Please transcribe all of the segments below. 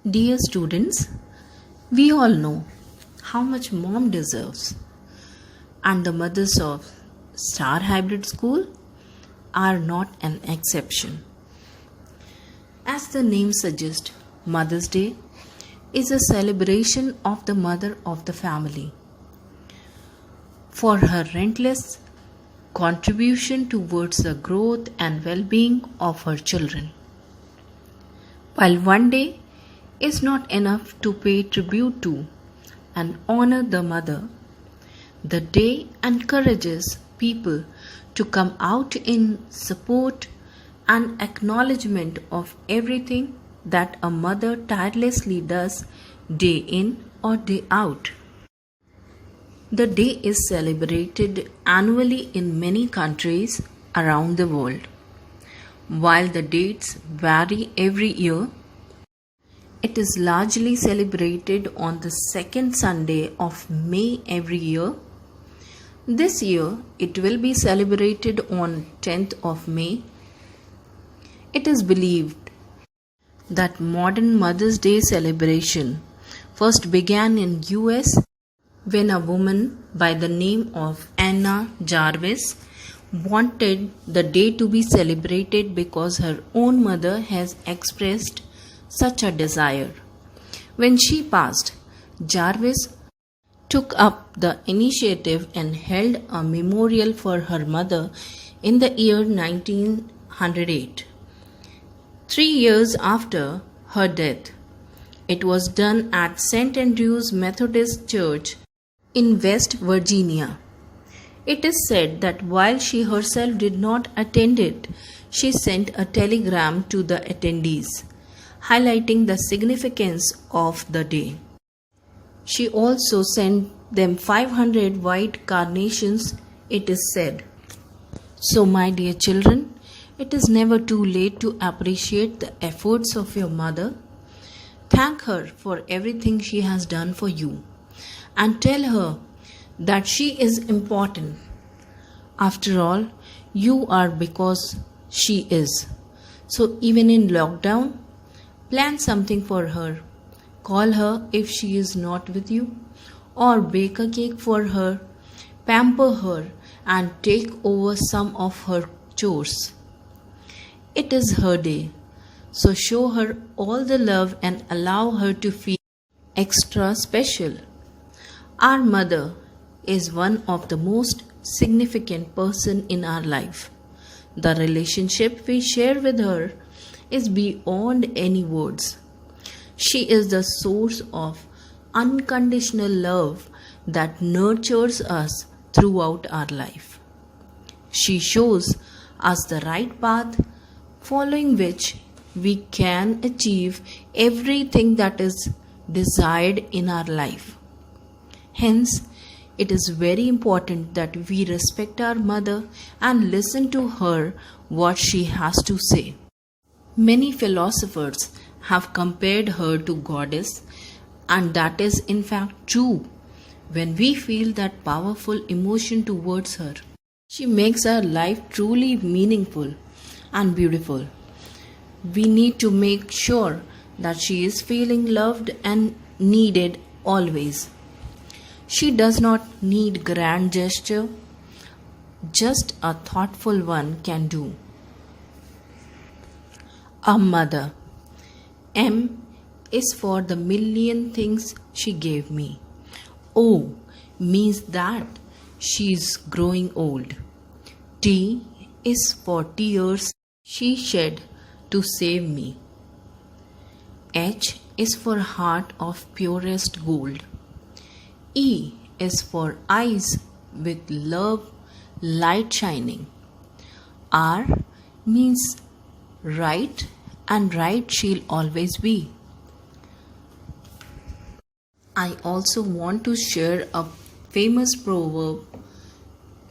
Dear students, we all know how much mom deserves, and the mothers of Star Hybrid School are not an exception. As the name suggests, Mother's Day is a celebration of the mother of the family for her relentless contribution towards the growth and well being of her children. While one day is not enough to pay tribute to and honor the mother, the day encourages people to come out in support and acknowledgement of everything that a mother tirelessly does day in or day out. The day is celebrated annually in many countries around the world. While the dates vary every year, it is largely celebrated on the second Sunday of May every year. This year, it will be celebrated on 10th of May. It is believed that modern Mother's Day celebration first began in US when a woman by the name of Anna Jarvis wanted the day to be celebrated because her own mother has expressed such a desire. When she passed, Jarvis took up the initiative and held a memorial for her mother in the year 1908. 3 years after her death, it was done at St. Andrew's Methodist Church in West Virginia. It is said that while she herself did not attend it, she sent a telegram to the attendees, highlighting the significance of the day. She also sent them 500 white carnations, it is said. So, my dear children, it is never too late to appreciate the efforts of your mother. Thank her for everything she has done for you and tell her that she is important. After all, you are because she is. So, even in lockdown, plan something for her. Call her if she is not with you, or bake a cake for her, pamper her, and take over some of her chores. It is her day, so show her all the love and allow her to feel extra special. Our mother is one of the most significant person in our life. The relationship we share with her is beyond any words. She is the source of unconditional love that nurtures us throughout our life. She shows us the right path, following which we can achieve everything that is desired in our life. Hence, it is very important that we respect our mother and listen to her what she has to say. Many philosophers have compared her to goddess, and that is in fact true when we feel that powerful emotion towards her. She makes our life truly meaningful and beautiful. We need to make sure that she is feeling loved and needed always. She does not need grand gesture, just a thoughtful one can do. A mother. M is for the million things she gave me. O means that she is growing old. T is for tears she shed to save me. H is for heart of purest gold. E is for eyes with love light shining. R means right, and right she'll always be. I also want to share a famous proverb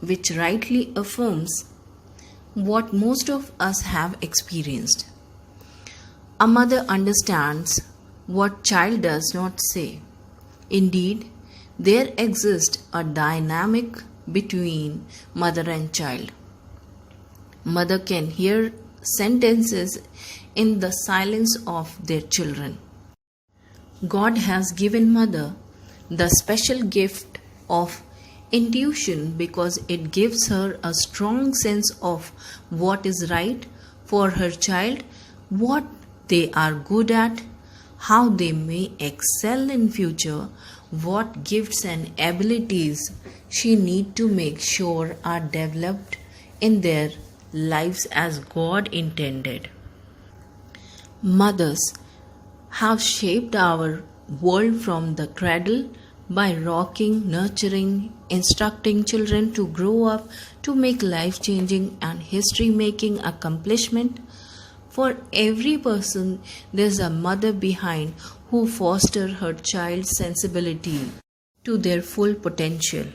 which rightly affirms what most of us have experienced. A mother understands what child does not say. Indeed, there exists a dynamic between mother and child. Mother can hear sentences in the silence of their children. God has given mother the special gift of intuition because it gives her a strong sense of what is right for her child, what they are good at, how they may excel in future, what gifts and abilities she need to make sure are developed in their lives as God intended. Mothers have shaped our world from the cradle by rocking, nurturing, instructing children to grow up to make life changing and history making accomplishment. For every person, there's a mother behind who foster her child's sensibility to their full potential.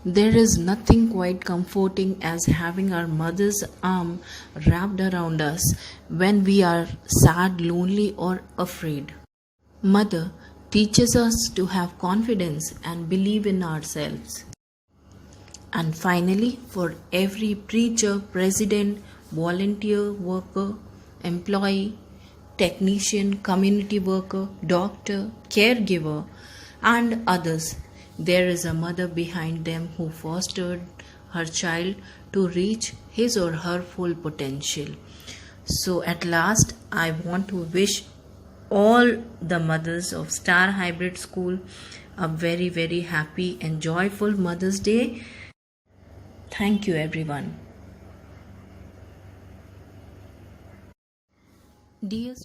There is nothing quite comforting as having our mother's arm wrapped around us when we are sad, lonely, or afraid. Mother teaches us to have confidence and believe in ourselves. And finally, for every preacher, president, volunteer worker, employee, technician, community worker, doctor, caregiver, and others, there is a mother behind them who fostered her child to reach his or her full potential. So, at last, I want to wish all the mothers of Star Hybrid School a very, very happy and joyful Mother's Day. Thank you, everyone. Dear